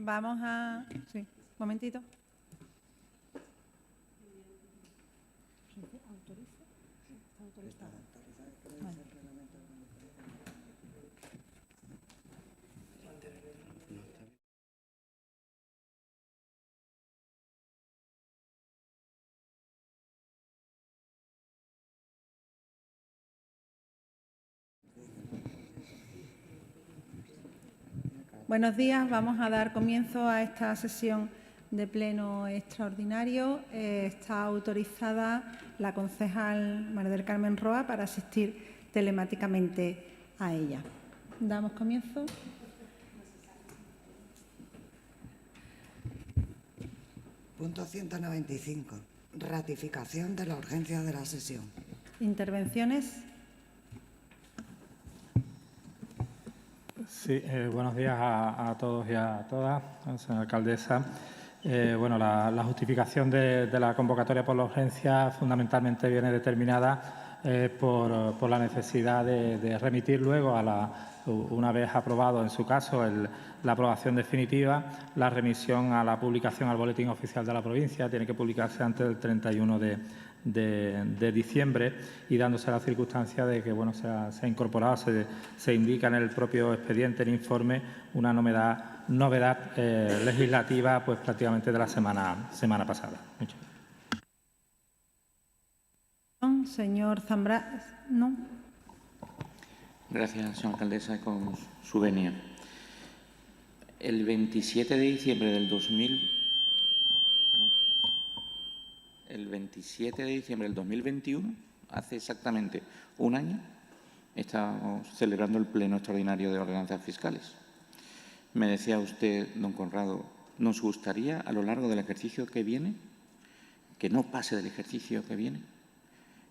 Vamos a... Sí, un momentito. Buenos días. Vamos a dar comienzo a esta sesión de pleno extraordinario. Está autorizada la concejal María del Carmen Roa para asistir telemáticamente a ella. Damos comienzo. Punto 195. Ratificación de la urgencia de la sesión. Intervenciones. Sí, buenos días a todos y a todas, señora alcaldesa. La justificación de la convocatoria por la urgencia fundamentalmente viene determinada por la necesidad de remitir luego, una vez aprobado en su caso la aprobación definitiva, la remisión a la publicación al Boletín Oficial de la provincia. Tiene que publicarse antes del 31 de diciembre, y dándose la circunstancia de que se ha incorporado, se indica en el propio expediente, el informe, una novedad legislativa pues prácticamente de la semana pasada. Muchas gracias. Señor Zambrano. ¿No? Gracias, señora alcaldesa, con su venia. El 27 de diciembre del 2021, hace exactamente un año, estábamos celebrando el pleno extraordinario de ordenanzas fiscales. Me decía usted, don Conrado, ¿nos gustaría a lo largo del ejercicio que viene, que no pase del ejercicio que viene,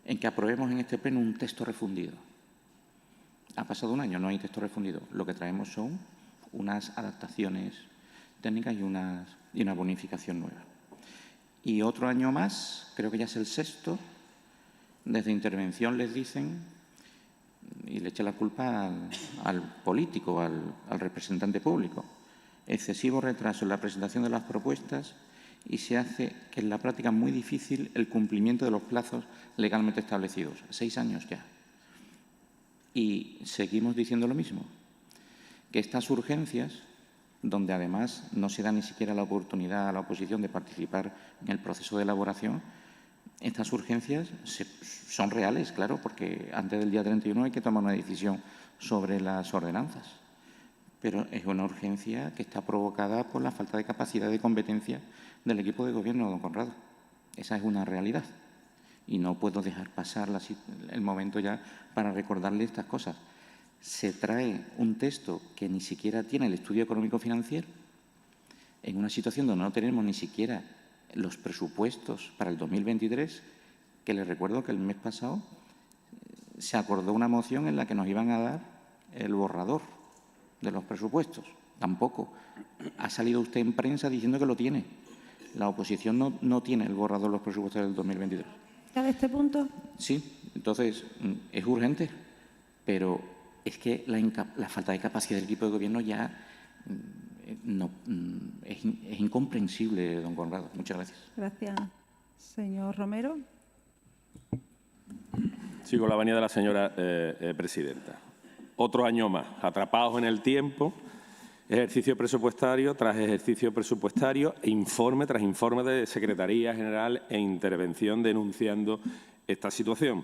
en que aprobemos en este pleno un texto refundido? Ha pasado un año, no hay texto refundido. Lo que traemos son unas adaptaciones técnicas y una bonificación nueva. Y otro año más, creo que ya es el sexto, desde intervención les dicen, y le echa la culpa al político, al representante público, excesivo retraso en la presentación de las propuestas, y se hace que en la práctica muy difícil el cumplimiento de los plazos legalmente establecidos. 6 años ya. Y seguimos diciendo lo mismo, que estas urgencias, donde además no se da ni siquiera la oportunidad a la oposición de participar en el proceso de elaboración, estas urgencias son reales, claro, porque antes del día 31 hay que tomar una decisión sobre las ordenanzas. Pero es una urgencia que está provocada por la falta de capacidad de competencia del equipo de gobierno, don Conrado. Esa es una realidad. Y no puedo dejar pasar el momento ya para recordarle estas cosas. Se trae un texto que ni siquiera tiene el estudio económico-financiero, en una situación donde no tenemos ni siquiera los presupuestos para el 2023, que les recuerdo que el mes pasado se acordó una moción en la que nos iban a dar el borrador de los presupuestos. Tampoco. Ha salido usted en prensa diciendo que lo tiene. La oposición no tiene el borrador de los presupuestos del 2023. ¿De este punto? Sí, entonces es urgente, pero es que la falta de capacidad del equipo de gobierno ya es incomprensible, don Conrado. Muchas gracias. Gracias. Señor Romero. Sigo la venia de la señora presidenta. Otro año más, atrapados en el tiempo, ejercicio presupuestario tras ejercicio presupuestario, informe tras informe de Secretaría General e intervención denunciando esta situación.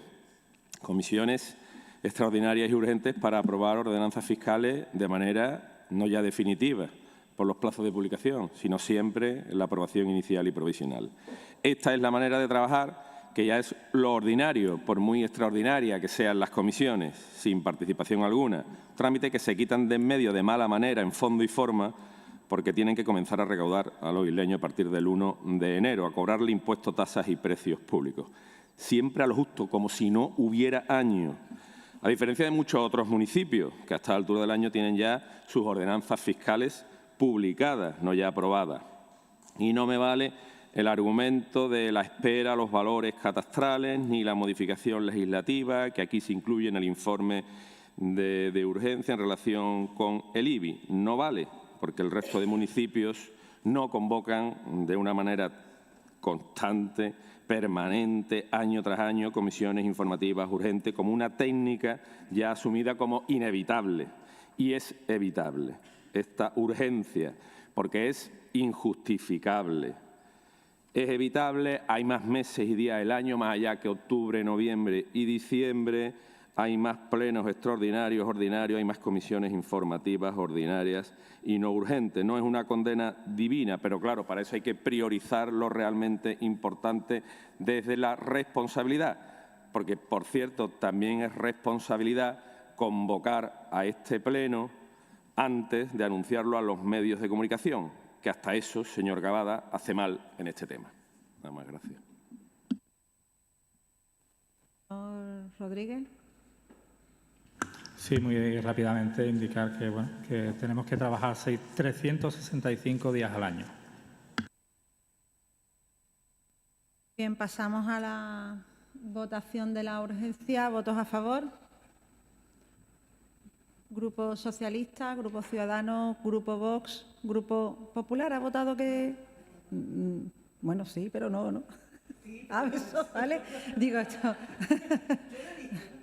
Comisiones extraordinarias y urgentes para aprobar ordenanzas fiscales de manera no ya definitiva por los plazos de publicación, sino siempre en la aprobación inicial y provisional. Esta es la manera de trabajar, que ya es lo ordinario, por muy extraordinaria que sean las comisiones, sin participación alguna, trámite que se quitan de en medio de mala manera, en fondo y forma, porque tienen que comenzar a recaudar a los isleños a partir del 1 de enero, a cobrarle impuestos, tasas y precios públicos. Siempre a lo justo, como si no hubiera año. A diferencia de muchos otros municipios, que a esta altura del año tienen ya sus ordenanzas fiscales publicadas, no ya aprobadas. Y no me vale el argumento de la espera a los valores catastrales ni la modificación legislativa que aquí se incluye en el informe de urgencia en relación con el IBI. No vale, porque el resto de municipios no convocan de una manera constante, permanente, año tras año, comisiones informativas urgentes, como una técnica ya asumida como inevitable. Y es evitable esta urgencia, porque es injustificable. Es evitable, hay más meses y días del año, más allá que octubre, noviembre y diciembre, hay más plenos extraordinarios, ordinarios, hay más comisiones informativas ordinarias y no urgentes. No es una condena divina, pero claro, para eso hay que priorizar lo realmente importante desde la responsabilidad, porque, por cierto, también es responsabilidad convocar a este pleno antes de anunciarlo a los medios de comunicación, que hasta eso, señor Cavada, hace mal en este tema. Nada más, gracias. Señor Rodríguez. Sí, muy rápidamente indicar que, bueno, que tenemos que trabajar 365 días al año. Bien, pasamos a la votación de la urgencia. ¿Votos a favor? Grupo Socialista, Grupo Ciudadanos, Grupo Vox, Grupo Popular. ¿Ha votado que...? Bueno, sí, pero no, ¿no? Ah, eso, ¿vale? Digo esto.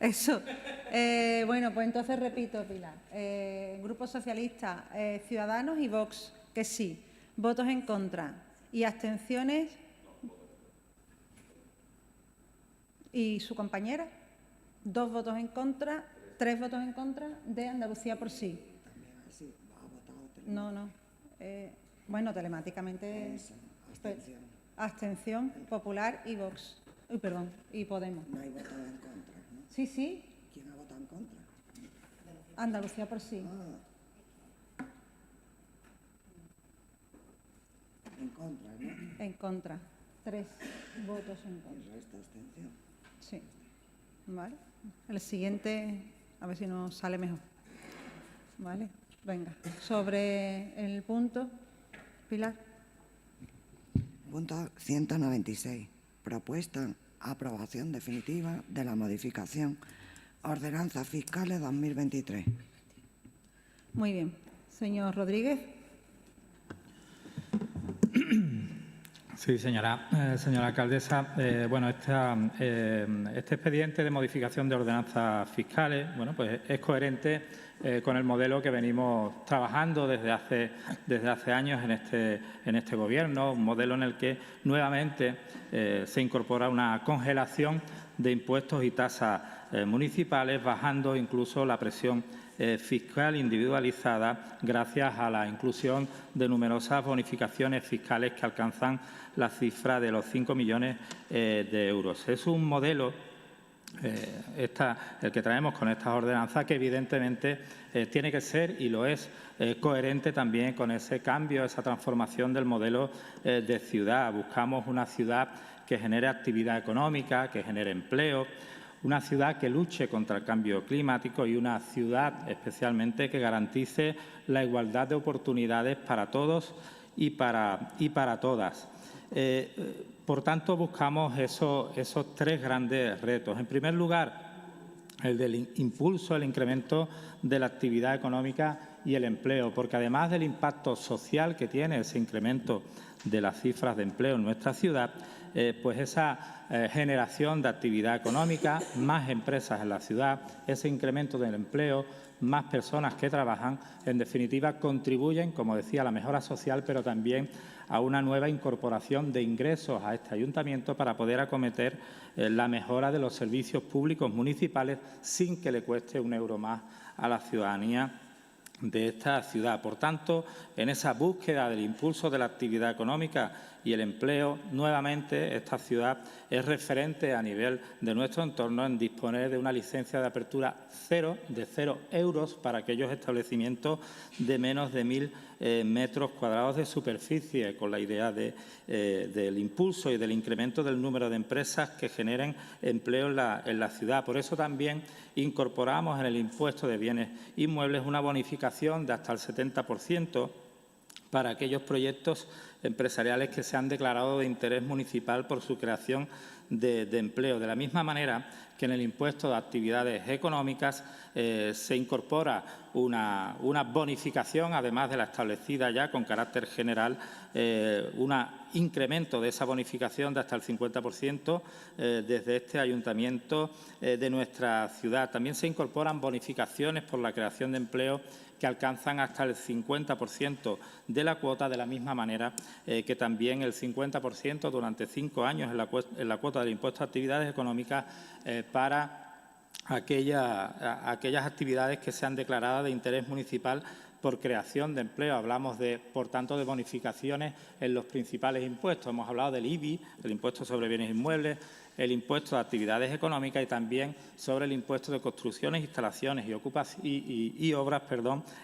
Eso. Bueno, pues entonces repito, Pilar. Grupo Socialista, Ciudadanos y Vox, que sí. Votos en contra. ¿Y abstenciones? ¿Y su compañera? 2 votos en contra, 3 votos en contra de Andalucía por sí. No. Bueno, telemáticamente. Abstención, Popular y Vox. Uy, perdón, y Podemos. No hay votado en contra, ¿no? Sí. ¿Quién ha votado en contra? Andalucía por sí. En contra, ¿no? En contra. 3 votos en contra. El resto abstención. Sí. Vale. El siguiente, a ver si nos sale mejor. Vale. Venga. Sobre el punto, Pilar. Punto 196. Propuesta aprobación definitiva de la modificación Ordenanzas Fiscales 2023. Muy bien. Señor Rodríguez. Sí, señora alcaldesa. Bueno, este expediente de modificación de ordenanzas fiscales, bueno, pues es coherente con el modelo que venimos trabajando desde hace años en este Gobierno, un modelo en el que nuevamente se incorpora una congelación de impuestos y tasas municipales, bajando incluso la presión fiscal individualizada gracias a la inclusión de numerosas bonificaciones fiscales que alcanzan la cifra de los 5 millones de euros. Es un modelo, el que traemos con estas ordenanzas, que evidentemente tiene que ser, y lo es, coherente también con ese cambio, esa transformación del modelo de ciudad. Buscamos una ciudad que genere actividad económica, que genere empleo, una ciudad que luche contra el cambio climático y una ciudad especialmente que garantice la igualdad de oportunidades para todos y para todas. Por tanto, buscamos esos 3 grandes retos. En primer lugar, el del impulso, el incremento de la actividad económica y el empleo, porque además del impacto social que tiene ese incremento de las cifras de empleo en nuestra ciudad, pues esa generación de actividad económica, más empresas en la ciudad, ese incremento del empleo, más personas que trabajan, en definitiva contribuyen, como decía, a la mejora social, pero también a una nueva incorporación de ingresos a este ayuntamiento para poder acometer la mejora de los servicios públicos municipales sin que le cueste un euro más a la ciudadanía de esta ciudad. Por tanto, en esa búsqueda del impulso de la actividad económica y el empleo, nuevamente esta ciudad es referente a nivel de nuestro entorno en disponer de una licencia de apertura de 0 euros para aquellos establecimientos de menos de 1.000 metros cuadrados de superficie, con la idea del impulso y del incremento del número de empresas que generen empleo en la ciudad. Por eso también incorporamos en el impuesto de bienes inmuebles una bonificación de hasta el 70% para aquellos proyectos empresariales que se han declarado de interés municipal por su creación de empleo. De la misma manera que en el impuesto de actividades económicas se incorpora una bonificación, además de la establecida ya con carácter general, un incremento de esa bonificación de hasta el 50% desde este ayuntamiento de nuestra ciudad. También se incorporan bonificaciones por la creación de empleo que alcanzan hasta el 50% de la cuota, de la misma manera que también el 50% durante 5 años en la cuota del impuesto de actividades económicas para aquellas actividades que sean declaradas de interés municipal por creación de empleo. Hablamos, por tanto, de bonificaciones en los principales impuestos. Hemos hablado del IBI, el impuesto sobre bienes inmuebles, el impuesto de actividades económicas y también sobre el impuesto de construcciones, instalaciones y obras,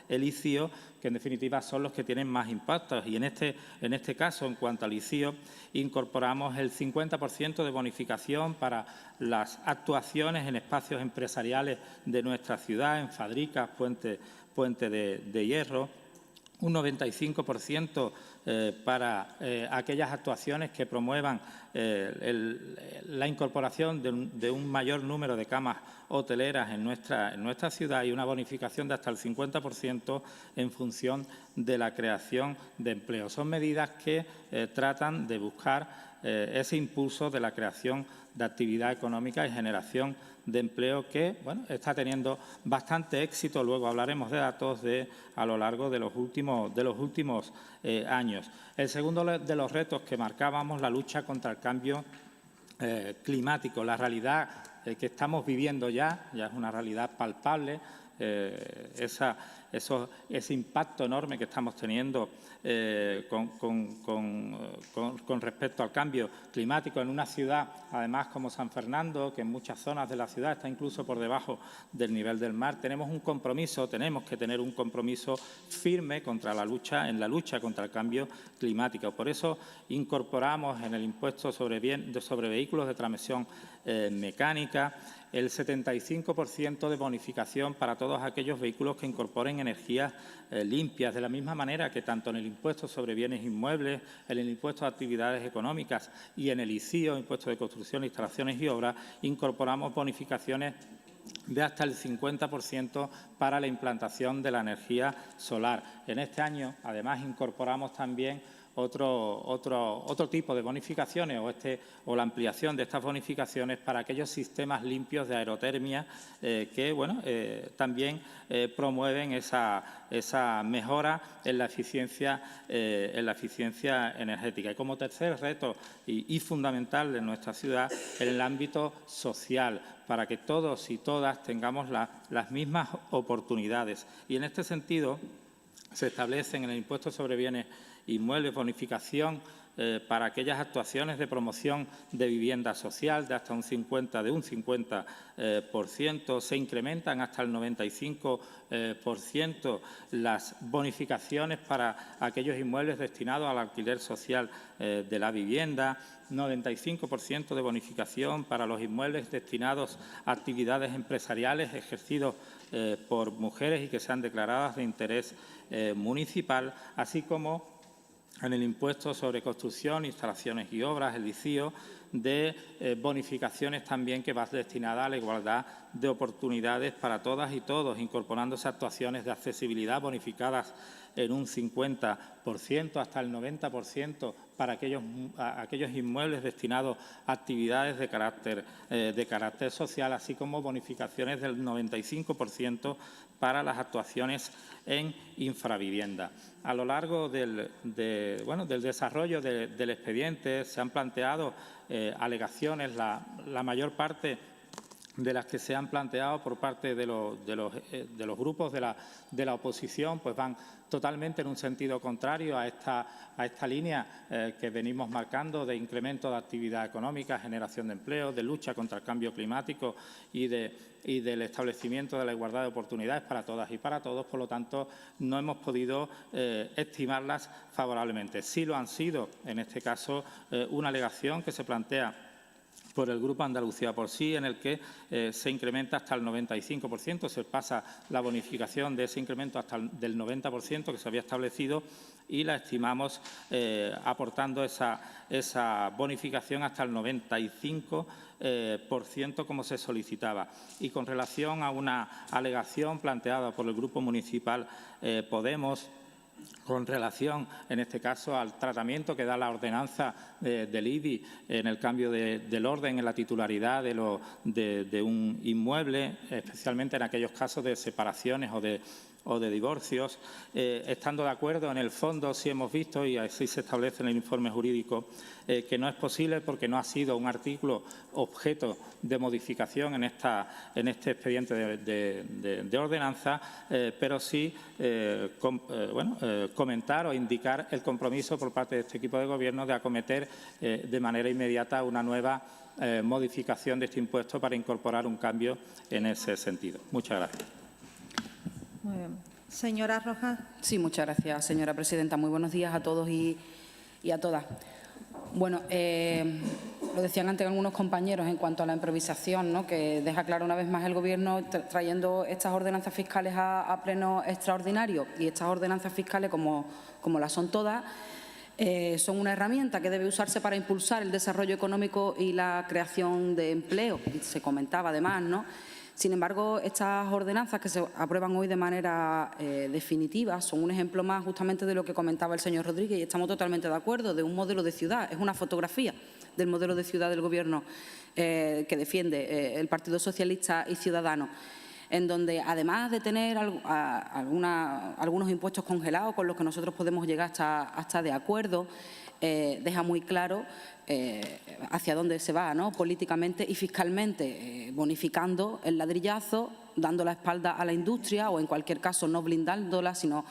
el ICIO, que en definitiva son los que tienen más impactos. Y en este caso, en cuanto al ICIO, incorporamos el 50% de bonificación para las actuaciones en espacios empresariales de nuestra ciudad, en Fadricas, Puente de Hierro, un 95% para aquellas actuaciones que promuevan la incorporación de un mayor número de camas hoteleras en nuestra ciudad y una bonificación de hasta el 50% en función de la creación de empleo. Son medidas que tratan de buscar ese impulso de la creación de actividad económica y generación de empleo que está teniendo bastante éxito. Luego hablaremos de datos a lo largo de los últimos años. El segundo de los retos que marcábamos, la lucha contra el cambio climático. La realidad que estamos viviendo ya es una realidad palpable. Ese impacto enorme que estamos teniendo con respecto al cambio climático en una ciudad, además como San Fernando, que en muchas zonas de la ciudad está incluso por debajo del nivel del mar. Tenemos que tener un compromiso firme en la lucha contra el cambio climático. Por eso incorporamos en el impuesto sobre vehículos de transmisión mecánica el 75% de bonificación para todos aquellos vehículos que incorporen energías limpias, de la misma manera que tanto en el impuesto sobre bienes inmuebles, en el impuesto de actividades económicas y en el ICIO, impuesto de construcción, instalaciones y obras, incorporamos bonificaciones de hasta el 50% para la implantación de la energía solar. En este año, además, incorporamos también otro tipo de bonificaciones o la ampliación de estas bonificaciones para aquellos sistemas limpios de aerotermia que también promueven esa mejora en la eficiencia energética. Y como tercer reto y fundamental de nuestra ciudad, en el ámbito social, para que todos y todas tengamos las mismas oportunidades. Y en este sentido se establecen en el impuesto sobre bienes inmuebles bonificación para aquellas actuaciones de promoción de vivienda social de hasta un 50%. Se incrementan hasta el 95% las bonificaciones para aquellos inmuebles destinados al alquiler social de la vivienda, 95% de bonificación para los inmuebles destinados a actividades empresariales ejercidos por mujeres y que sean declaradas de interés municipal, así como en el impuesto sobre construcción, instalaciones y obras, el ICIO, de bonificaciones también que va destinada a la igualdad de oportunidades para todas y todos, incorporándose actuaciones de accesibilidad bonificadas en un 50%, hasta el 90% para aquellos inmuebles destinados a actividades de carácter social, así como bonificaciones del 95% para las actuaciones en infravivienda. A lo largo del desarrollo del expediente se han planteado alegaciones, la mayor parte de las que se han planteado por parte de los grupos de la oposición, pues van totalmente en un sentido contrario a esta línea que venimos marcando de incremento de actividad económica, generación de empleo, de lucha contra el cambio climático y del establecimiento de la igualdad de oportunidades para todas y para todos. Por lo tanto, no hemos podido estimarlas favorablemente. Sí lo han sido, en este caso, una alegación que se plantea por el Grupo Andalucía por sí, en el que se incrementa hasta el 95%, se pasa la bonificación de ese incremento hasta del 90% que se había establecido y la estimamos aportando esa bonificación hasta el 95%, como se solicitaba. Y con relación a una alegación planteada por el Grupo Municipal Podemos, con relación, en este caso, al tratamiento que da la ordenanza del IBI en el cambio del orden en la titularidad de un inmueble, especialmente en aquellos casos de separaciones o de divorcios, estando de acuerdo en el fondo, sí hemos visto, y así se establece en el informe jurídico, que no es posible porque no ha sido un artículo objeto de modificación en este expediente de ordenanza, pero sí comentar o indicar el compromiso por parte de este equipo de gobierno de acometer de manera inmediata una nueva modificación de este impuesto para incorporar un cambio en ese sentido. Muchas gracias. Muy bien. Señora Rojas. Sí, muchas gracias, señora presidenta. Muy buenos días a todos y a todas. Bueno, lo decían antes algunos compañeros en cuanto a la improvisación, ¿no?, que deja claro una vez más el Gobierno trayendo estas ordenanzas fiscales a pleno extraordinario. Y estas ordenanzas fiscales, como las son todas, son una herramienta que debe usarse para impulsar el desarrollo económico y la creación de empleo. Se comentaba además, ¿no? Sin embargo, estas ordenanzas que se aprueban hoy de manera definitiva son un ejemplo más justamente de lo que comentaba el señor Rodríguez, y estamos totalmente de acuerdo, de un modelo de ciudad. Es una fotografía del modelo de ciudad del Gobierno que defiende el Partido Socialista y Ciudadanos, en donde, además de tener algunos impuestos congelados con los que nosotros podemos llegar hasta de acuerdo, deja muy claro hacia dónde se va, ¿no?, políticamente y fiscalmente, bonificando el ladrillazo, dando la espalda a la industria o, en cualquier caso, no blindándola, sino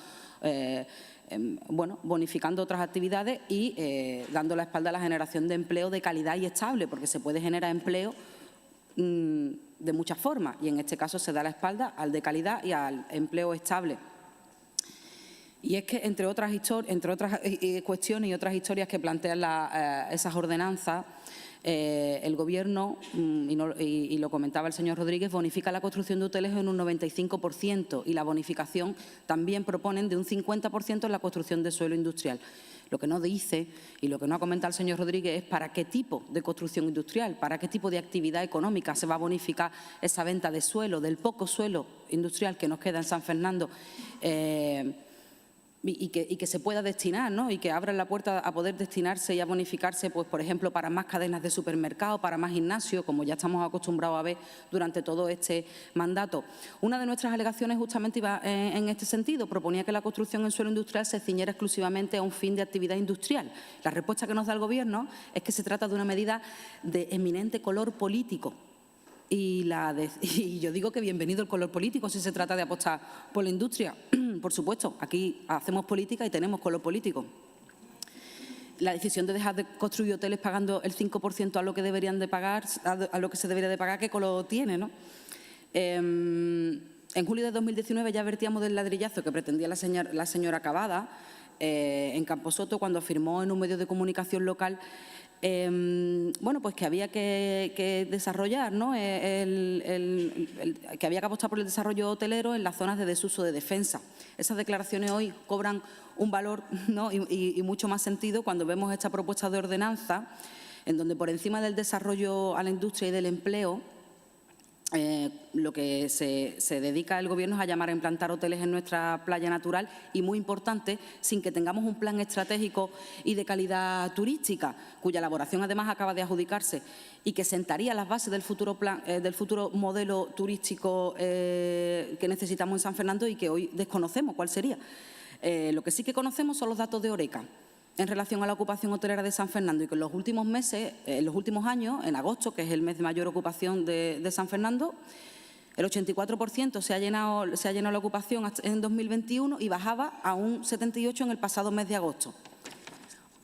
bonificando otras actividades y dando la espalda a la generación de empleo de calidad y estable, porque se puede generar empleo de muchas formas, y en este caso se da la espalda al de calidad y al empleo estable. Y es que, entre otras cuestiones y otras historias que plantean esas ordenanzas, el Gobierno, y lo comentaba el señor Rodríguez, bonifica la construcción de hoteles en un 95% y la bonificación también proponen de un 50% en la construcción de suelo industrial. Lo que no dice y lo que no ha comentado el señor Rodríguez es para qué tipo de construcción industrial, para qué tipo de actividad económica se va a bonificar esa venta de suelo, del poco suelo industrial que nos queda en San Fernando, y que se pueda destinar, ¿no?, y que abran la puerta a poder destinarse y a bonificarse, pues, por ejemplo, para más cadenas de supermercados, para más gimnasios, como ya estamos acostumbrados a ver durante todo este mandato. Una de nuestras alegaciones justamente iba en este sentido, proponía que la construcción en suelo industrial se ciñera exclusivamente a un fin de actividad industrial. La respuesta que nos da el Gobierno es que se trata de una medida de eminente color político. Y yo digo que bienvenido el color político si se trata de apostar por la industria. Por supuesto, aquí hacemos política y tenemos color político. La decisión de dejar de construir hoteles pagando el 5% a lo que deberían de pagar, a lo que se debería de pagar, ¿qué color tiene, no? En julio de 2019 ya advertíamos del ladrillazo que pretendía la señora Cavada en Camposoto, cuando afirmó en un medio de comunicación local pues que había que desarrollar, ¿no?, que había que apostar por el desarrollo hotelero en las zonas de desuso de defensa. Esas declaraciones hoy cobran un valor, ¿no?, y mucho más sentido cuando vemos esta propuesta de ordenanza, en donde, por encima del desarrollo a la industria y del empleo, lo que se dedica el Gobierno es a llamar a implantar hoteles en nuestra playa natural y, muy importante, sin que tengamos un plan estratégico y de calidad turística, cuya elaboración además acaba de adjudicarse y que sentaría las bases del futuro modelo turístico que necesitamos en San Fernando y que hoy desconocemos cuál sería. Lo que sí que conocemos son los datos de Horeca en relación a la ocupación hotelera de San Fernando, y que en los últimos meses, en los últimos años, en agosto, que es el mes de mayor ocupación de San Fernando, el 84% se ha llenado la ocupación en 2021 y bajaba a un 78% en el pasado mes de agosto.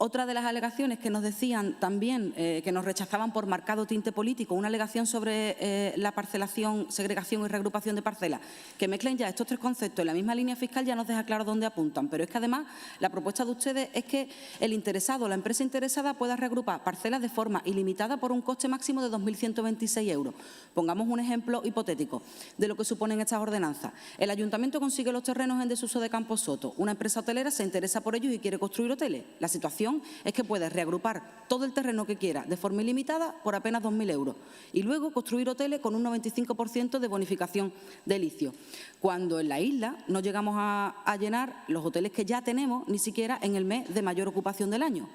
Otra de las alegaciones que nos decían también, que nos rechazaban por marcado tinte político, una alegación sobre la parcelación, segregación y reagrupación de parcelas, que mezclen ya estos tres conceptos en la misma línea fiscal, ya nos deja claro dónde apuntan. Pero es que además la propuesta de ustedes es que el interesado o la empresa interesada pueda reagrupar parcelas de forma ilimitada por un coste máximo de 2.126 euros. Pongamos un ejemplo hipotético de lo que suponen estas ordenanzas. El ayuntamiento consigue los terrenos en desuso de Campos Soto. Una empresa hotelera se interesa por ellos y quiere construir hoteles. La situación es que puedes reagrupar todo el terreno que quiera de forma ilimitada por apenas 2.000 euros y luego construir hoteles con un 95% de bonificación de litio. Cuando en la isla no llegamos a llenar los hoteles que ya tenemos ni siquiera en el mes de mayor ocupación del año.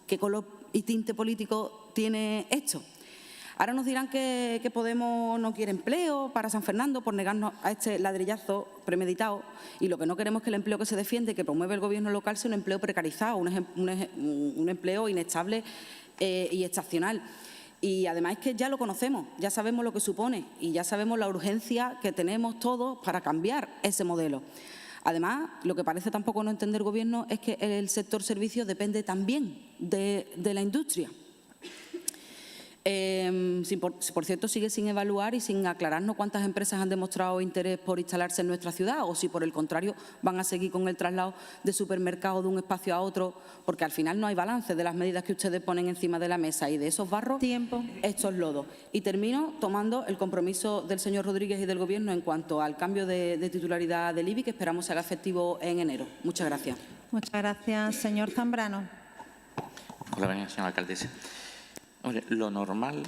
¿Qué color y tinte político tiene esto? Ahora nos dirán que Podemos no quiere empleo para San Fernando por negarnos a este ladrillazo premeditado, y lo que no queremos es que el empleo que se defiende, que promueve el Gobierno local, sea un empleo precarizado, un empleo inestable y estacional. Y además es que ya lo conocemos, ya sabemos lo que supone y ya sabemos la urgencia que tenemos todos para cambiar ese modelo. Además, lo que parece tampoco no entender el Gobierno es que el sector servicios depende también de la industria. Por cierto, sigue sin evaluar y sin aclararnos cuántas empresas han demostrado interés por instalarse en nuestra ciudad o si, por el contrario, van a seguir con el traslado de supermercados de un espacio a otro, porque al final no hay balance de las medidas que ustedes ponen encima de la mesa y de esos barros, estos lodos. Y termino tomando el compromiso del señor Rodríguez y del Gobierno en cuanto al cambio de titularidad del IBI, que esperamos se haga efectivo en enero. Muchas gracias. Muchas gracias. Señor Zambrano. Hola, señora alcaldesa. Hombre, lo normal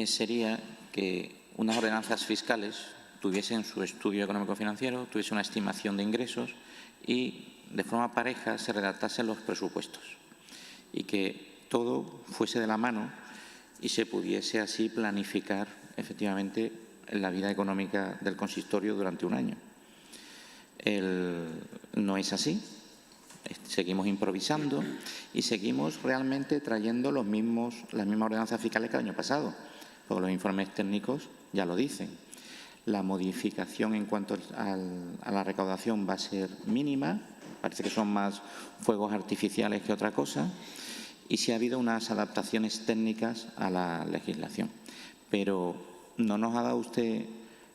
sería que unas ordenanzas fiscales tuviesen su estudio económico-financiero, tuviesen una estimación de ingresos y de forma pareja se redactasen los presupuestos y que todo fuese de la mano y se pudiese así planificar efectivamente la vida económica del consistorio durante un año. No es así. Seguimos improvisando y seguimos realmente trayendo las mismas ordenanzas fiscales que el año pasado, porque los informes técnicos ya lo dicen. La modificación en cuanto a la recaudación va a ser mínima, parece que son más fuegos artificiales que otra cosa, y sí ha habido unas adaptaciones técnicas a la legislación. Pero ¿no nos ha dado usted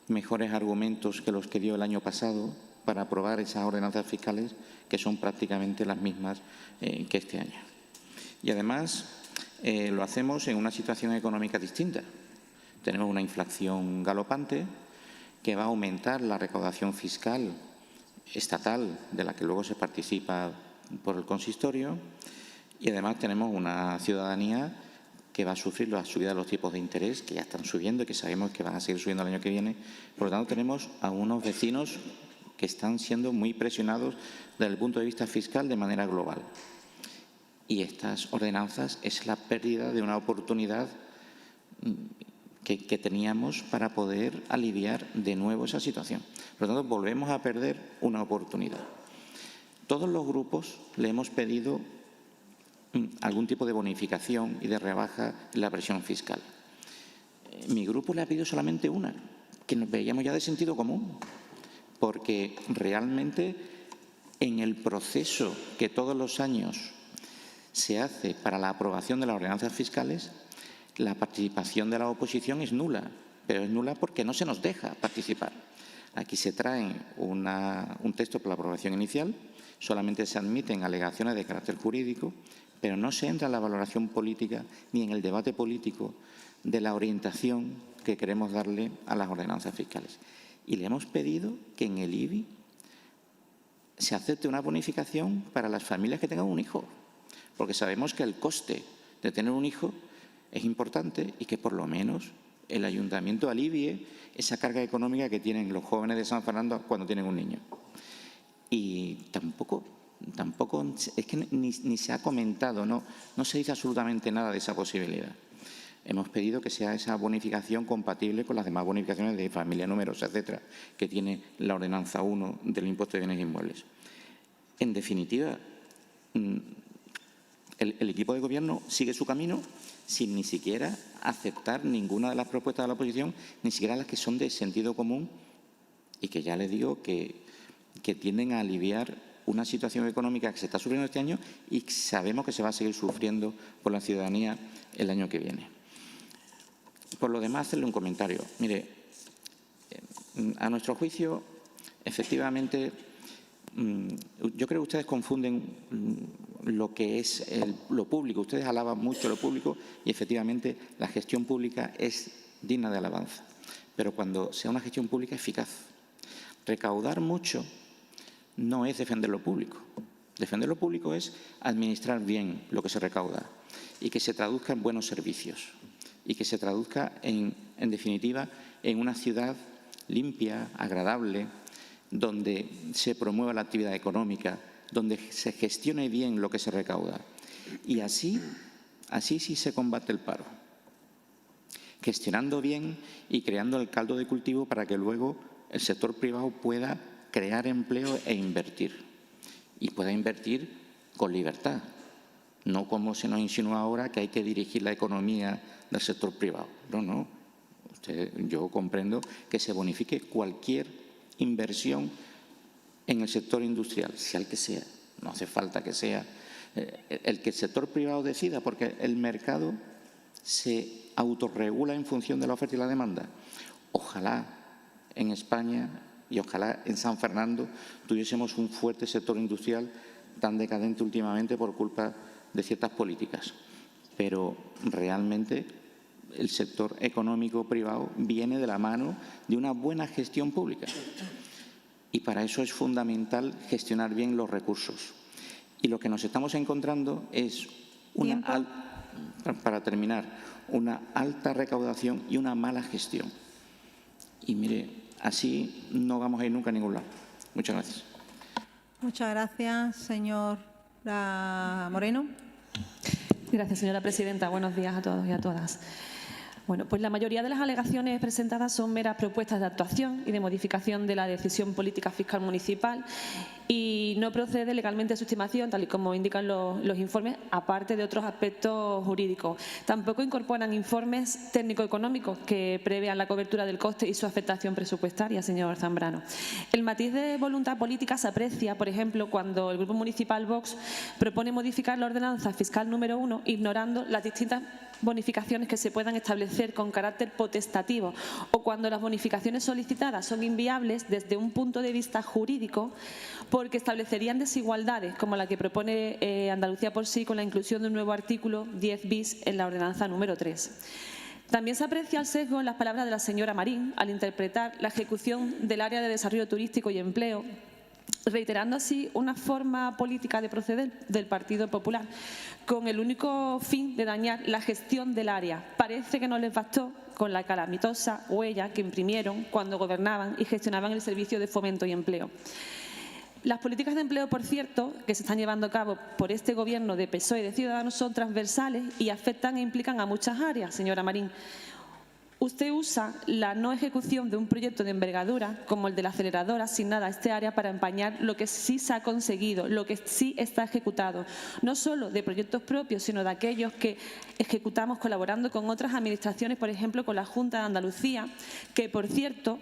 mejores argumentos que los que dio el año pasado para aprobar esas ordenanzas fiscales, que son prácticamente las mismas que este año? Y además lo hacemos en una situación económica distinta. Tenemos una inflación galopante que va a aumentar la recaudación fiscal estatal, de la que luego se participa por el consistorio, y además tenemos una ciudadanía que va a sufrir la subida de los tipos de interés, que ya están subiendo y que sabemos que van a seguir subiendo el año que viene. Por lo tanto, tenemos a unos vecinos que están siendo muy presionados desde el punto de vista fiscal de manera global. Y estas ordenanzas es la pérdida de una oportunidad que teníamos para poder aliviar de nuevo esa situación. Por lo tanto, volvemos a perder una oportunidad. Todos los grupos le hemos pedido algún tipo de bonificación y de rebaja en la presión fiscal. Mi grupo le ha pedido solamente una, que nos veíamos ya de sentido común, porque realmente en el proceso que todos los años se hace para la aprobación de las ordenanzas fiscales, la participación de la oposición es nula, pero es nula porque no se nos deja participar. Aquí se trae un texto para la aprobación inicial, solamente se admiten alegaciones de carácter jurídico, pero no se entra en la valoración política ni en el debate político de la orientación que queremos darle a las ordenanzas fiscales. Y le hemos pedido que en el IBI se acepte una bonificación para las familias que tengan un hijo, porque sabemos que el coste de tener un hijo es importante y que por lo menos el ayuntamiento alivie esa carga económica que tienen los jóvenes de San Fernando cuando tienen un niño. Y tampoco es que ni se ha comentado, no se dice absolutamente nada de esa posibilidad. Hemos pedido que sea esa bonificación compatible con las demás bonificaciones de familia numerosa, etcétera, que tiene la ordenanza 1 del impuesto de bienes inmuebles. En definitiva, el equipo de Gobierno sigue su camino sin ni siquiera aceptar ninguna de las propuestas de la oposición, ni siquiera las que son de sentido común y que ya les digo que tienden a aliviar una situación económica que se está sufriendo este año y sabemos que se va a seguir sufriendo por la ciudadanía el año que viene. Por lo demás, hacerle un comentario. Mire, a nuestro juicio, efectivamente, yo creo que ustedes confunden lo que es lo público. Ustedes alaban mucho lo público y, efectivamente, la gestión pública es digna de alabanza. Pero cuando sea una gestión pública eficaz. Recaudar mucho no es defender lo público. Defender lo público es administrar bien lo que se recauda y que se traduzca en buenos servicios y que se traduzca, en definitiva, en una ciudad limpia, agradable, donde se promueva la actividad económica, donde se gestione bien lo que se recauda. Y así sí se combate el paro, gestionando bien y creando el caldo de cultivo para que luego el sector privado pueda crear empleo e invertir. Y pueda invertir con libertad, no como se nos insinúa ahora que hay que dirigir la economía del sector privado. No. Yo comprendo que se bonifique cualquier inversión en el sector industrial, sea el que sea. No hace falta que sea el que el sector privado decida, porque el mercado se autorregula en función de la oferta y la demanda. Ojalá en España y ojalá en San Fernando tuviésemos un fuerte sector industrial tan decadente últimamente por culpa de ciertas políticas. Pero realmente el sector económico privado viene de la mano de una buena gestión pública. Y para eso es fundamental gestionar bien los recursos. Y lo que nos estamos encontrando es para terminar, una alta recaudación y una mala gestión. Y mire, así no vamos a ir nunca a ningún lado. Muchas gracias. Muchas gracias, señora Moreno. Gracias, señora presidenta. Buenos días a todos y a todas. Bueno, pues la mayoría de las alegaciones presentadas son meras propuestas de actuación y de modificación de la decisión política fiscal municipal y no procede legalmente su estimación, tal y como indican los informes, aparte de otros aspectos jurídicos. Tampoco incorporan informes técnico-económicos que prevean la cobertura del coste y su afectación presupuestaria, señor Zambrano. El matiz de voluntad política se aprecia, por ejemplo, cuando el Grupo Municipal Vox propone modificar la ordenanza fiscal número 1, ignorando las distintas bonificaciones que se puedan establecer con carácter potestativo o cuando las bonificaciones solicitadas son inviables desde un punto de vista jurídico porque establecerían desigualdades como la que propone Andalucía por sí con la inclusión de un nuevo artículo 10 bis en la ordenanza número 3. También se aprecia el sesgo en las palabras de la señora Marín al interpretar la ejecución del área de desarrollo turístico y empleo, reiterando así una forma política de proceder del Partido Popular, con el único fin de dañar la gestión del área. Parece que no les bastó con la calamitosa huella que imprimieron cuando gobernaban y gestionaban el servicio de fomento y empleo. Las políticas de empleo, por cierto, que se están llevando a cabo por este Gobierno de PSOE y de Ciudadanos son transversales y afectan e implican a muchas áreas, señora Marín. Usted usa la no ejecución de un proyecto de envergadura, como el de la aceleradora asignada a este área, para empañar lo que sí se ha conseguido, lo que sí está ejecutado, no solo de proyectos propios, sino de aquellos que ejecutamos colaborando con otras administraciones, por ejemplo, con la Junta de Andalucía, que, por cierto,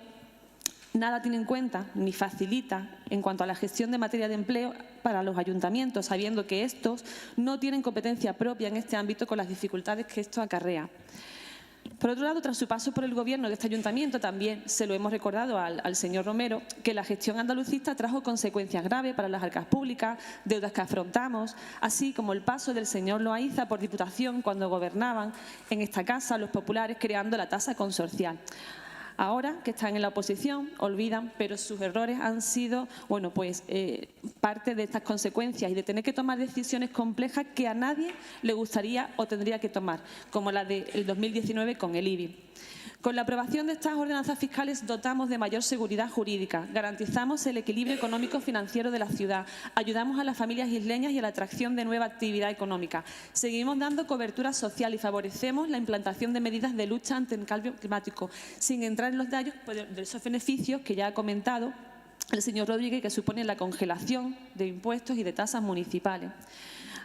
nada tiene en cuenta ni facilita en cuanto a la gestión de materia de empleo para los ayuntamientos, sabiendo que estos no tienen competencia propia en este ámbito con las dificultades que esto acarrea. Por otro lado, tras su paso por el Gobierno de este ayuntamiento, también se lo hemos recordado al señor Romero, que la gestión andalucista trajo consecuencias graves para las arcas públicas, deudas que afrontamos, así como el paso del señor Loaiza por Diputación cuando gobernaban en esta casa los populares creando la tasa consorcial. Ahora que están en la oposición, olvidan, pero sus errores han sido, parte de estas consecuencias y de tener que tomar decisiones complejas que a nadie le gustaría o tendría que tomar, como la del 2019 con el IBI. Con la aprobación de estas ordenanzas fiscales dotamos de mayor seguridad jurídica, garantizamos el equilibrio económico-financiero de la ciudad, ayudamos a las familias isleñas y a la atracción de nueva actividad económica, seguimos dando cobertura social y favorecemos la implantación de medidas de lucha ante el cambio climático, sin entrar en los detalles de esos beneficios que ya ha comentado el señor Rodríguez, que suponen la congelación de impuestos y de tasas municipales.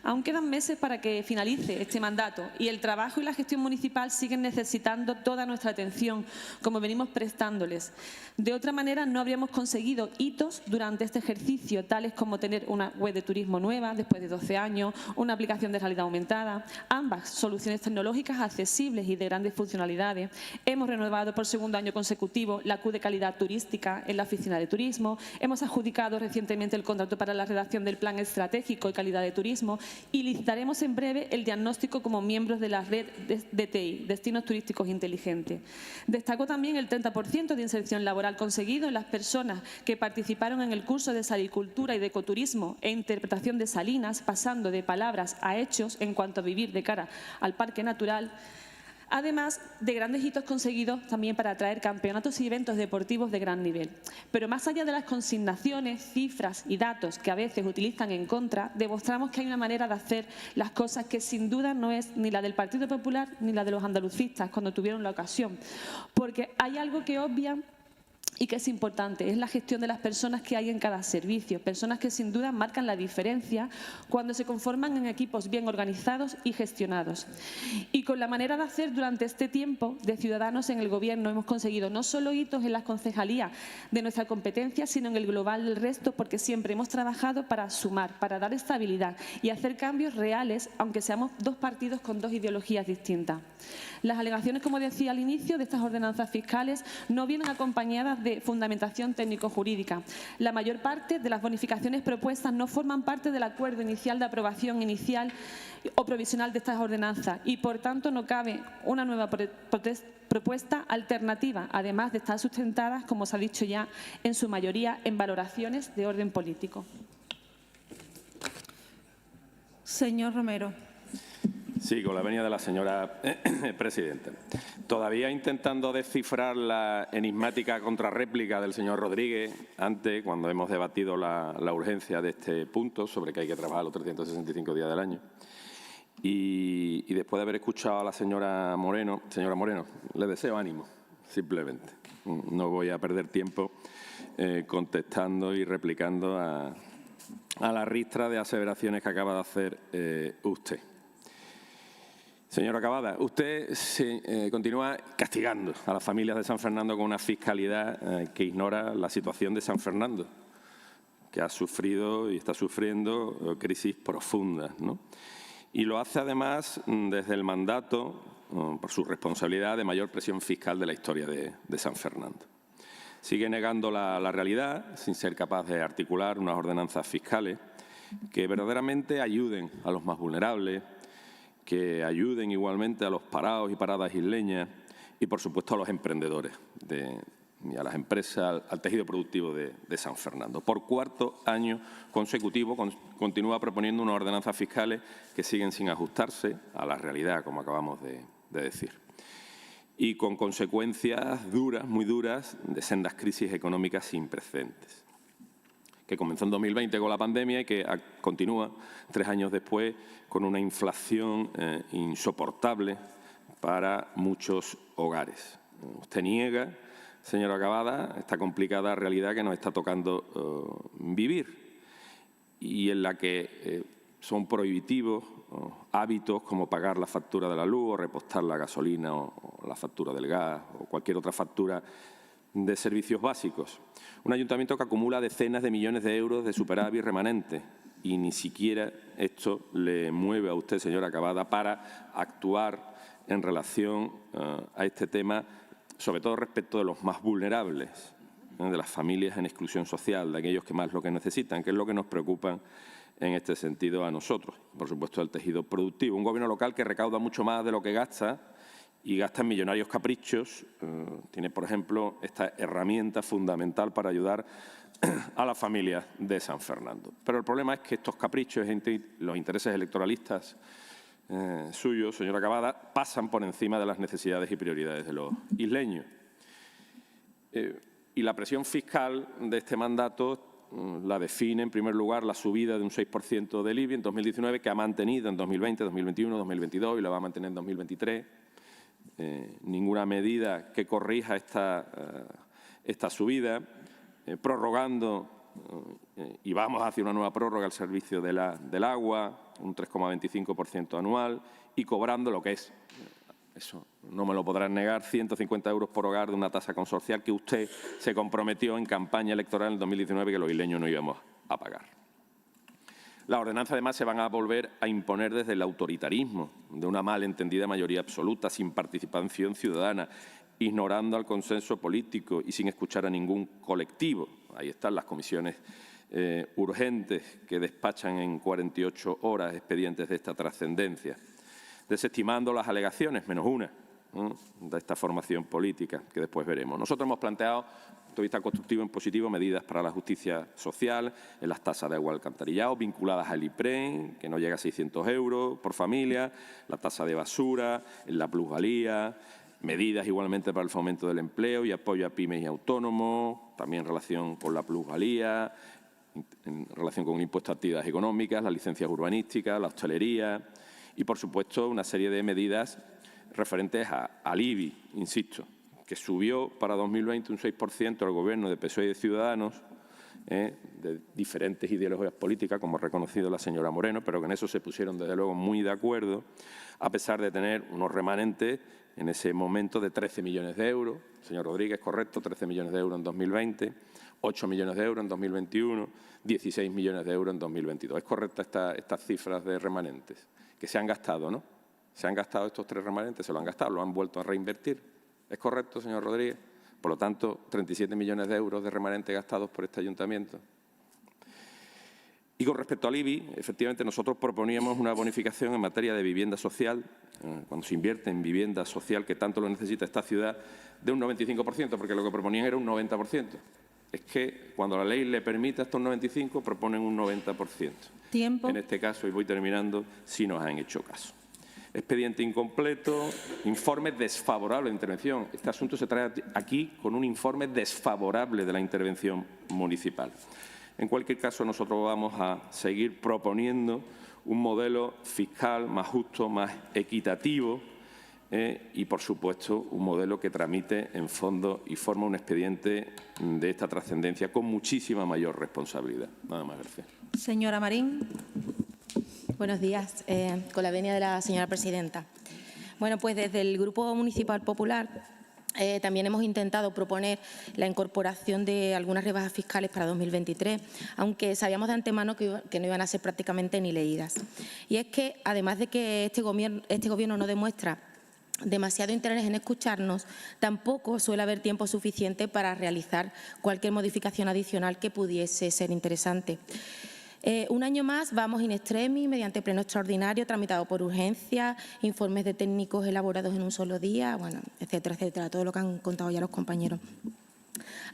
Aún quedan meses para que finalice este mandato y el trabajo y la gestión municipal siguen necesitando toda nuestra atención, como venimos prestándoles. De otra manera, no habríamos conseguido hitos durante este ejercicio, tales como tener una web de turismo nueva después de 12 años, una aplicación de realidad aumentada, ambas soluciones tecnológicas accesibles y de grandes funcionalidades. Hemos renovado por segundo año consecutivo la Q de calidad turística en la Oficina de Turismo, hemos adjudicado recientemente el contrato para la redacción del Plan Estratégico y Calidad de Turismo y licitaremos en breve el diagnóstico como miembros de la red DTI, Destinos Turísticos Inteligentes. Destacó también el 30% de inserción laboral conseguido en las personas que participaron en el curso de salicultura y de ecoturismo e interpretación de salinas, pasando de palabras a hechos en cuanto a vivir de cara al parque natural. Además de grandes hitos conseguidos también para atraer campeonatos y eventos deportivos de gran nivel. Pero más allá de las consignaciones, cifras y datos que a veces utilizan en contra, demostramos que hay una manera de hacer las cosas que sin duda no es ni la del Partido Popular ni la de los andalucistas cuando tuvieron la ocasión. Porque hay algo que obvian y que es importante, es la gestión de las personas que hay en cada servicio, personas que sin duda marcan la diferencia cuando se conforman en equipos bien organizados y gestionados. Y con la manera de hacer durante este tiempo de Ciudadanos en el Gobierno hemos conseguido no solo hitos en las concejalías de nuestra competencia, sino en el global del resto, porque siempre hemos trabajado para sumar, para dar estabilidad y hacer cambios reales, aunque seamos dos partidos con dos ideologías distintas. Las alegaciones, como decía al inicio, de estas ordenanzas fiscales no vienen acompañadas de fundamentación técnico-jurídica. La mayor parte de las bonificaciones propuestas no forman parte del acuerdo inicial de aprobación inicial o provisional de estas ordenanzas y, por tanto, no cabe una nueva propuesta alternativa, además de estar sustentadas, como se ha dicho ya, en su mayoría en valoraciones de orden político. Señor Romero. Sí, con la venia de la señora presidenta. Todavía intentando descifrar la enigmática contrarréplica del señor Rodríguez antes, cuando hemos debatido la urgencia de este punto sobre que hay que trabajar los 365 días del año. Y después de haber escuchado a la señora Moreno, le deseo ánimo, simplemente. No voy a perder tiempo contestando y replicando a la ristra de aseveraciones que acaba de hacer usted. Señora Cavada, usted continúa castigando a las familias de San Fernando con una fiscalidad que ignora la situación de San Fernando, que ha sufrido y está sufriendo crisis profundas, ¿no? Y lo hace además desde el mandato, por su responsabilidad, de mayor presión fiscal de la historia de San Fernando. Sigue negando la realidad sin ser capaz de articular unas ordenanzas fiscales que verdaderamente ayuden a los más vulnerables, que ayuden igualmente a los parados y paradas isleñas y, por supuesto, a los emprendedores y a las empresas, al tejido productivo de San Fernando. Por cuarto año consecutivo continúa proponiendo unas ordenanzas fiscales que siguen sin ajustarse a la realidad, como acabamos de decir, y con consecuencias duras, muy duras, de sendas crisis económicas sin precedentes, que comenzó en 2020 con la pandemia y que continúa 3 años después con una inflación insoportable para muchos hogares. Usted niega, señora Cavada, esta complicada realidad que nos está tocando vivir y en la que son prohibitivos hábitos como pagar la factura de la luz o repostar la gasolina o la factura del gas o cualquier otra factura de servicios básicos. Un ayuntamiento que acumula decenas de millones de euros de superávit remanente y ni siquiera esto le mueve a usted, señora Cavada, para actuar en relación a este tema, sobre todo respecto de los más vulnerables, de las familias en exclusión social, de aquellos que más lo que necesitan, que es lo que nos preocupa en este sentido a nosotros. Por supuesto, el tejido productivo. Un gobierno local que recauda mucho más de lo que gasta y gasta en millonarios caprichos. Tiene, por ejemplo, esta herramienta fundamental para ayudar a las familias de San Fernando. Pero el problema es que estos caprichos, los intereses electoralistas suyos, señora Cavada, pasan por encima de las necesidades y prioridades de los isleños. Y la presión fiscal de este mandato la define, en primer lugar, la subida de un 6% del IBI en 2019, que ha mantenido en 2020, 2021, 2022 y la va a mantener en 2023. Ninguna medida que corrija esta subida, prorrogando y vamos hacia una nueva prórroga al servicio del agua, un 3,25% anual, y cobrando lo que es, eso no me lo podrán negar, 150 euros por hogar de una tasa consorcial que usted se comprometió en campaña electoral en el 2019 que los isleños no íbamos a pagar. Las ordenanzas, además, se van a volver a imponer desde el autoritarismo, de una mal entendida mayoría absoluta, sin participación ciudadana, ignorando al consenso político y sin escuchar a ningún colectivo. Ahí están las comisiones urgentes que despachan en 48 horas expedientes de esta trascendencia, desestimando las alegaciones, menos una, de esta formación política, que después veremos. Nosotros hemos planteado, desde el punto de vista constructivo en positivo, medidas para la justicia social, en las tasas de agua alcantarillado, vinculadas al IPREN, que no llega a 600 euros por familia, la tasa de basura, en la plusvalía, medidas igualmente para el fomento del empleo y apoyo a pymes y autónomos, también en relación con la plusvalía, en relación con un impuesto a actividades económicas, las licencias urbanísticas, la hostelería y, por supuesto, una serie de medidas referentes al IBI, insisto, que subió para 2020 un 6% al Gobierno de PSOE y de Ciudadanos, de diferentes ideologías políticas, como ha reconocido la señora Moreno, pero que en eso se pusieron, desde luego, muy de acuerdo, a pesar de tener unos remanentes en ese momento de 13 millones de euros. Señor Rodríguez, correcto, 13 millones de euros en 2020, 8 millones de euros en 2021, 16 millones de euros en 2022. ¿Es correcta estas cifras de remanentes? Que se han gastado, ¿no? Se han gastado estos 3 remanentes, se lo han gastado, lo han vuelto a reinvertir. ¿Es correcto, señor Rodríguez? Por lo tanto, 37 millones de euros de remanentes gastados por este ayuntamiento. Y con respecto al IBI, efectivamente nosotros proponíamos una bonificación en materia de vivienda social, cuando se invierte en vivienda social, que tanto lo necesita esta ciudad, de un 95%, porque lo que proponían era un 90%. Es que cuando la ley le permite hasta un 95%, proponen un 90%. Tiempo. En este caso, y voy terminando, sí nos han hecho caso. Expediente incompleto, informe desfavorable de intervención. Este asunto se trae aquí con un informe desfavorable de la intervención municipal. En cualquier caso, nosotros vamos a seguir proponiendo un modelo fiscal más justo, más equitativo y, por supuesto, un modelo que tramite en fondo y forma un expediente de esta trascendencia con muchísima mayor responsabilidad. Nada más, gracias. Señora Marín. Buenos días. Con la venia de la señora presidenta. Bueno, pues desde el Grupo Municipal Popular también hemos intentado proponer la incorporación de algunas rebajas fiscales para 2023, aunque sabíamos de antemano que no iban a ser prácticamente ni leídas. Y es que, además de que este Gobierno no demuestra demasiado interés en escucharnos, tampoco suele haber tiempo suficiente para realizar cualquier modificación adicional que pudiese ser interesante. Un año más vamos in extremis, mediante pleno extraordinario, tramitado por urgencia, informes de técnicos elaborados en un solo día, bueno, etcétera, etcétera, todo lo que han contado ya los compañeros.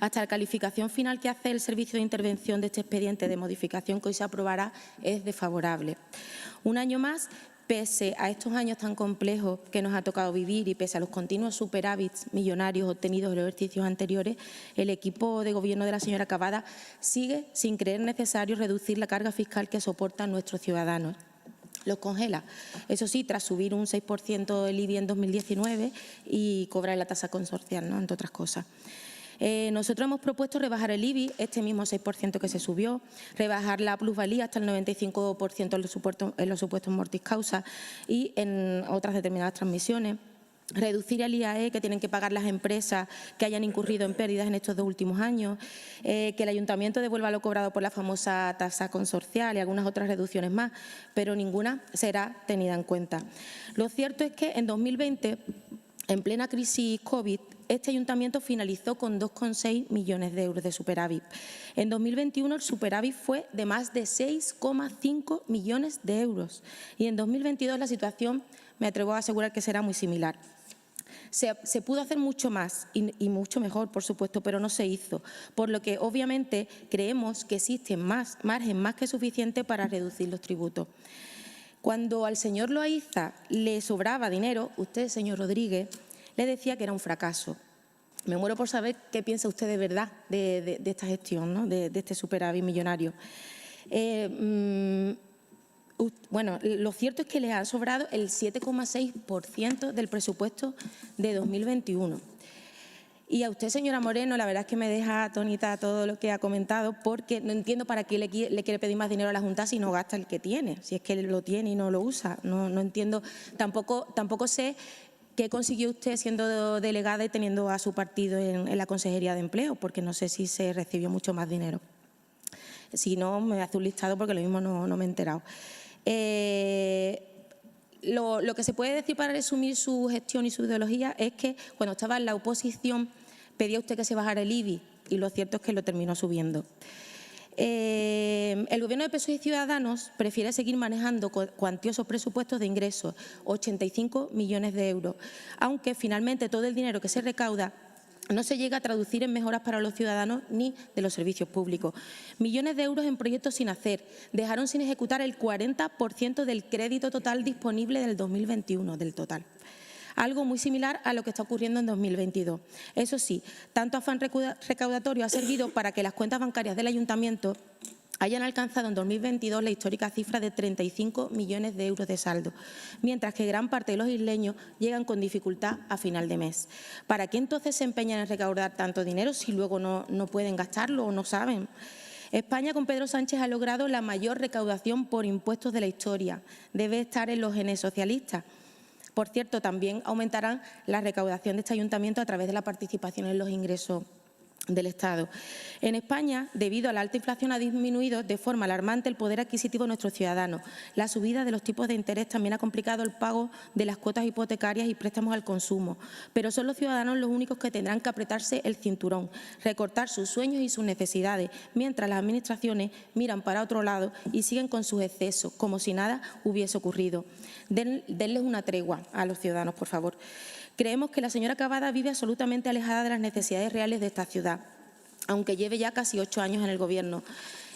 Hasta la calificación final que hace el Servicio de Intervención de este expediente de modificación que hoy se aprobará es desfavorable. Un año más, pese a estos años tan complejos que nos ha tocado vivir y pese a los continuos superávits millonarios obtenidos en los ejercicios anteriores, el equipo de gobierno de la señora Cavada sigue sin creer necesario reducir la carga fiscal que soportan nuestros ciudadanos. Los congela, eso sí, tras subir un 6% el IBI en 2019 y cobrar la tasa consorcial, ¿no?, entre otras cosas. Nosotros hemos propuesto rebajar el IBI, este mismo 6% que se subió, rebajar la plusvalía hasta el 95% en los supuestos mortis causa y en otras determinadas transmisiones, reducir el IAE que tienen que pagar las empresas que hayan incurrido en pérdidas en estos 2 últimos años, que el ayuntamiento devuelva lo cobrado por la famosa tasa consorcial y algunas otras reducciones más, pero ninguna será tenida en cuenta. Lo cierto es que en 2020, en plena crisis COVID, este ayuntamiento finalizó con 2,6 millones de euros de superávit. En 2021 el superávit fue de más de 6,5 millones de euros y en 2022 la situación, me atrevo a asegurar que será muy similar. Se pudo hacer mucho más y mucho mejor, por supuesto, pero no se hizo, por lo que obviamente creemos que existe margen más que suficiente para reducir los tributos. Cuando al señor Loaiza le sobraba dinero, usted, señor Rodríguez, le decía que era un fracaso. Me muero por saber qué piensa usted de verdad de esta gestión, ¿no?, de este superávit millonario. Bueno, lo cierto es que les ha sobrado el 7,6% del presupuesto de 2021. Y a usted, señora Moreno, la verdad es que me deja atónita todo lo que ha comentado, porque no entiendo para qué le quiere pedir más dinero a la Junta si no gasta el que tiene, si es que lo tiene y no lo usa. No entiendo, tampoco sé qué consiguió usted siendo delegada y teniendo a su partido en la Consejería de Empleo, porque no sé si se recibió mucho más dinero. Si no, me hace un listado porque lo mismo no me he enterado. Lo que se puede decir para resumir su gestión y su ideología es que cuando estaba en la oposición pedía usted que se bajara el IBI y lo cierto es que lo terminó subiendo. El Gobierno de PSOE y Ciudadanos prefiere seguir manejando cuantiosos presupuestos de ingresos, 85 millones de euros, aunque finalmente todo el dinero que se recauda no se llega a traducir en mejoras para los ciudadanos ni de los servicios públicos. Millones de euros en proyectos sin hacer. Dejaron sin ejecutar el 40% del crédito total disponible del 2021, del total. Algo muy similar a lo que está ocurriendo en 2022. Eso sí, tanto afán recaudatorio ha servido para que las cuentas bancarias del Ayuntamiento hayan alcanzado en 2022 la histórica cifra de 35 millones de euros de saldo, mientras que gran parte de los isleños llegan con dificultad a final de mes. ¿Para qué entonces se empeñan en recaudar tanto dinero si luego no pueden gastarlo o no saben? España con Pedro Sánchez ha logrado la mayor recaudación por impuestos de la historia. Debe estar en los genes socialistas. Por cierto, también aumentarán la recaudación de este ayuntamiento a través de la participación en los ingresos del Estado. En España, debido a la alta inflación, ha disminuido de forma alarmante el poder adquisitivo de nuestros ciudadanos. La subida de los tipos de interés también ha complicado el pago de las cuotas hipotecarias y préstamos al consumo. Pero son los ciudadanos los únicos que tendrán que apretarse el cinturón, recortar sus sueños y sus necesidades, mientras las administraciones miran para otro lado y siguen con sus excesos, como si nada hubiese ocurrido. Denles una tregua a los ciudadanos, por favor. Creemos que la señora Cavada vive absolutamente alejada de las necesidades reales de esta ciudad, aunque lleve ya casi 8 años en el Gobierno.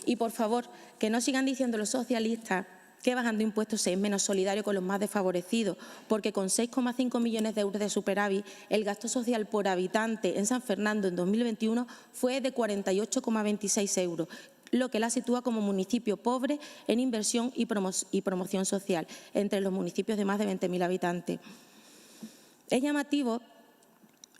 Y, por favor, que no sigan diciendo los socialistas que bajando impuestos es menos solidario con los más desfavorecidos, porque con 6,5 millones de euros de superávit, el gasto social por habitante en San Fernando en 2021 fue de 48,26 euros, lo que la sitúa como municipio pobre en inversión y promoción social, entre los municipios de más de 20.000 habitantes. Es llamativo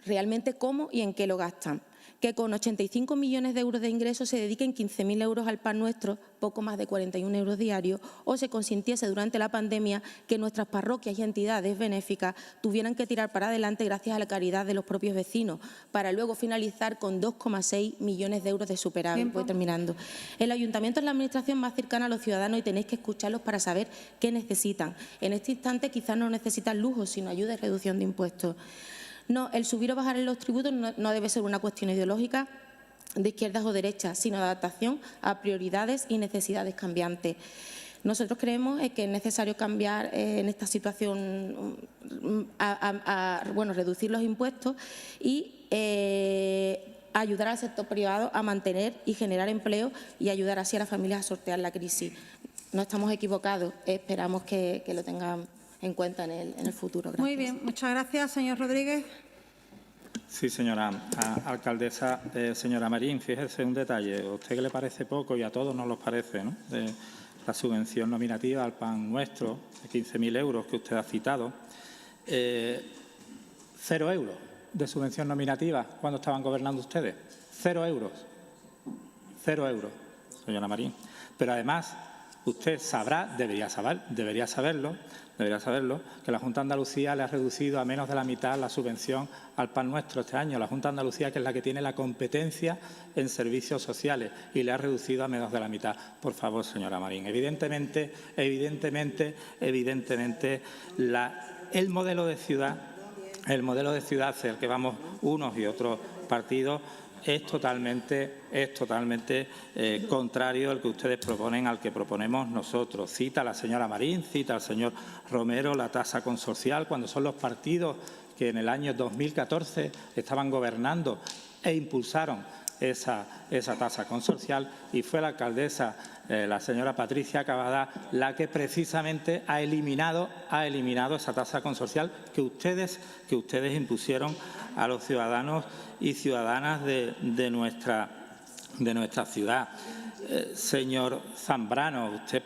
realmente cómo y en qué lo gastan. Que con 85 millones de euros de ingresos se dediquen 15.000 euros al pan nuestro, poco más de 41 euros diarios, o se consintiese durante la pandemia que nuestras parroquias y entidades benéficas tuvieran que tirar para adelante gracias a la caridad de los propios vecinos, para luego finalizar con 2,6 millones de euros de superávit. Voy terminando. El Ayuntamiento es la administración más cercana a los ciudadanos y tenéis que escucharlos para saber qué necesitan. En este instante quizás no necesitan lujos, sino ayuda y reducción de impuestos. No, el subir o bajar en los tributos no debe ser una cuestión ideológica de izquierdas o derechas, sino de adaptación a prioridades y necesidades cambiantes. Nosotros creemos que es necesario cambiar en esta situación, reducir los impuestos y ayudar al sector privado a mantener y generar empleo y ayudar así a las familias a sortear la crisis. No estamos equivocados, esperamos que lo tengan en cuenta en el futuro. Gracias. Muy bien, muchas gracias, señor Rodríguez. Sí, señora alcaldesa. Señora Marín, fíjese un detalle. ¿A usted que le parece poco y a todos nos lo parece, ¿no? De la subvención nominativa al pan nuestro, de 15.000 euros que usted ha citado. 0 euros de subvención nominativa cuando estaban gobernando ustedes. 0 euros. 0 euros, señora Marín. Pero además, usted sabrá, debería saberlo, que la Junta de Andalucía le ha reducido a menos de la mitad la subvención al pan nuestro este año. La Junta de Andalucía, que es la que tiene la competencia en servicios sociales, y le ha reducido a menos de la mitad. Por favor, señora Marín, evidentemente, el modelo de ciudad hacia el que vamos unos y otros partidos es totalmente contrario al que ustedes proponen, al que proponemos nosotros. Cita a la señora Marín, cita al señor Romero la tasa consorcial, cuando son los partidos que en el año 2014 estaban gobernando e impulsaron esa tasa consorcial, y fue la alcaldesa, la señora Patricia Cavada, la que precisamente ha eliminado esa tasa consorcial que ustedes impusieron a los ciudadanos y ciudadanas de nuestra de nuestra ciudad. Señor Zambrano, usted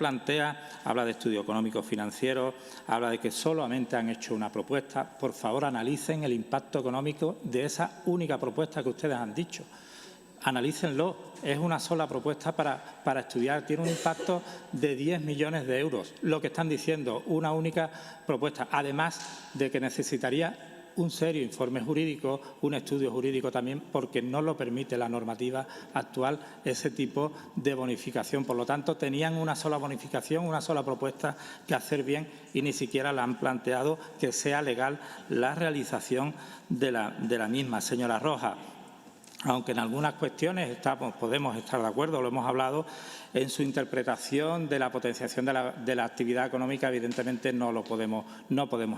habla de estudio económico financiero, habla de que solamente han hecho una propuesta. Por favor, analicen el impacto económico de esa única propuesta que ustedes han dicho. Analícenlo. Es una sola propuesta para estudiar. Tiene un impacto de 10 millones de euros. Lo que están diciendo, una única propuesta. Además de que necesitaría un serio informe jurídico, un estudio jurídico también, porque no lo permite la normativa actual ese tipo de bonificación. Por lo tanto, tenían una sola bonificación, una sola propuesta que hacer bien y ni siquiera la han planteado que sea legal la realización de la misma. Señora Roja, aunque en algunas cuestiones podemos estar de acuerdo, lo hemos hablado, en su interpretación de la potenciación de la actividad económica, evidentemente no podemos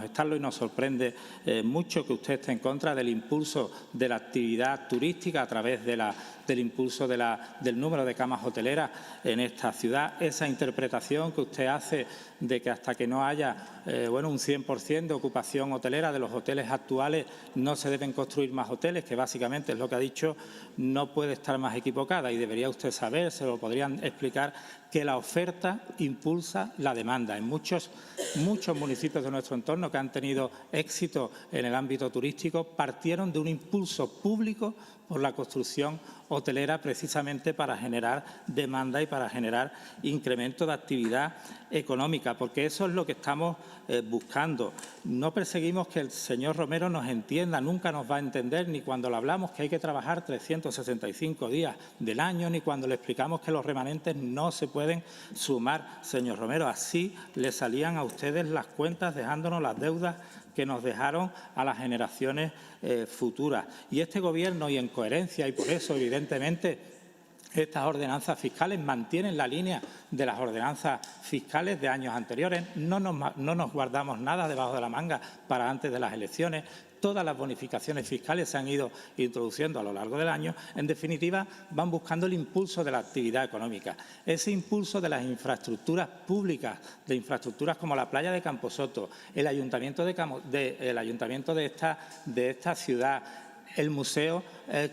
estarlo, y nos sorprende mucho que usted esté en contra del impulso de la actividad turística a través del impulso del número de camas hoteleras en esta ciudad. Esa interpretación que usted hace de que hasta que no haya un 100% de ocupación hotelera de los hoteles actuales no se deben construir más hoteles, que básicamente es lo que ha dicho, no puede estar más equivocada, y debería usted saber, se lo podrían explicar, que la oferta impulsa la demanda. En muchos municipios de nuestro entorno que han tenido éxito en el ámbito turístico partieron de un impulso público por la construcción hotelera, precisamente para generar demanda y para generar incremento de actividad económica, porque eso es lo que estamos buscando. No perseguimos que el señor Romero nos entienda, nunca nos va a entender, ni cuando le hablamos que hay que trabajar 365 días del año, ni cuando le explicamos que los remanentes no se pueden sumar. Señor Romero, así le salían a ustedes las cuentas, dejándonos las deudas que nos dejaron a las generaciones futuras. Y este Gobierno, y en coherencia, y por eso, evidentemente, estas ordenanzas fiscales mantienen la línea de las ordenanzas fiscales de años anteriores. No nos guardamos nada debajo de la manga para antes de las elecciones. Todas las bonificaciones fiscales se han ido introduciendo a lo largo del año. En definitiva, van buscando el impulso de la actividad económica, ese impulso de las infraestructuras públicas, de infraestructuras como la playa de Camposoto, el ayuntamiento de esta ciudad, el Museo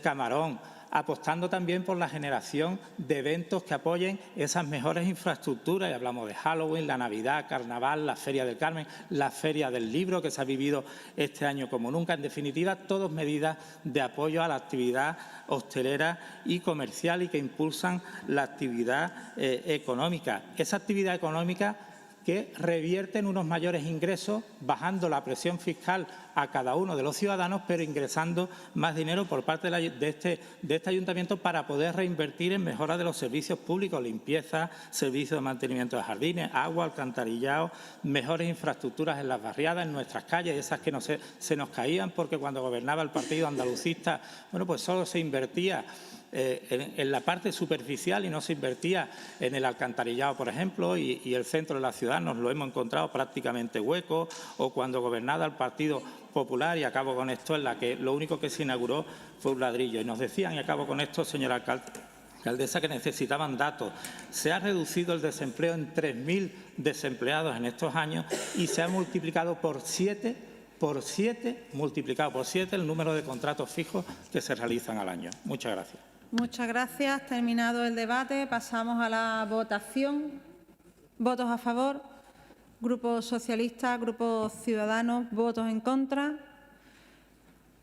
Camarón, apostando también por la generación de eventos que apoyen esas mejores infraestructuras. Y hablamos de Halloween, la Navidad, Carnaval, la Feria del Carmen, la Feria del Libro, que se ha vivido este año como nunca. En definitiva, todas medidas de apoyo a la actividad hostelera y comercial y que impulsan la actividad económica. Esa actividad económica que revierte en unos mayores ingresos, bajando la presión fiscal a cada uno de los ciudadanos, pero ingresando más dinero por parte de este ayuntamiento para poder reinvertir en mejora de los servicios públicos, limpieza, servicios de mantenimiento de jardines, agua, alcantarillado, mejores infraestructuras en las barriadas, en nuestras calles, esas que se nos caían porque cuando gobernaba el partido andalucista, pues solo se invertía en la parte superficial y no se invertía en el alcantarillado, por ejemplo, y el centro de la ciudad nos lo hemos encontrado prácticamente hueco, o cuando gobernaba el Partido Popular, y acabo con esto, en la que lo único que se inauguró fue un ladrillo. Y nos decían, y acabo con esto, señora alcaldesa, que necesitaban datos. Se ha reducido el desempleo en 3.000 desempleados en estos años y se ha multiplicado por 7 el número de contratos fijos que se realizan al año. Muchas gracias. Muchas gracias. Terminado el debate, pasamos a la votación. ¿Votos a favor? Grupo Socialista, Grupo Ciudadanos, votos en contra.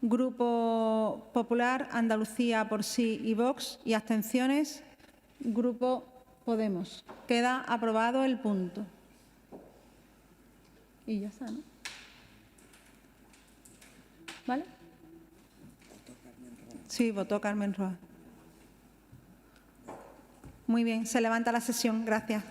Grupo Popular, Andalucía por sí y Vox, y abstenciones. Grupo Podemos. Queda aprobado el punto. Y ya está, ¿no? ¿Vale? Sí, votó Carmen Roa. Muy bien, se levanta la sesión. Gracias.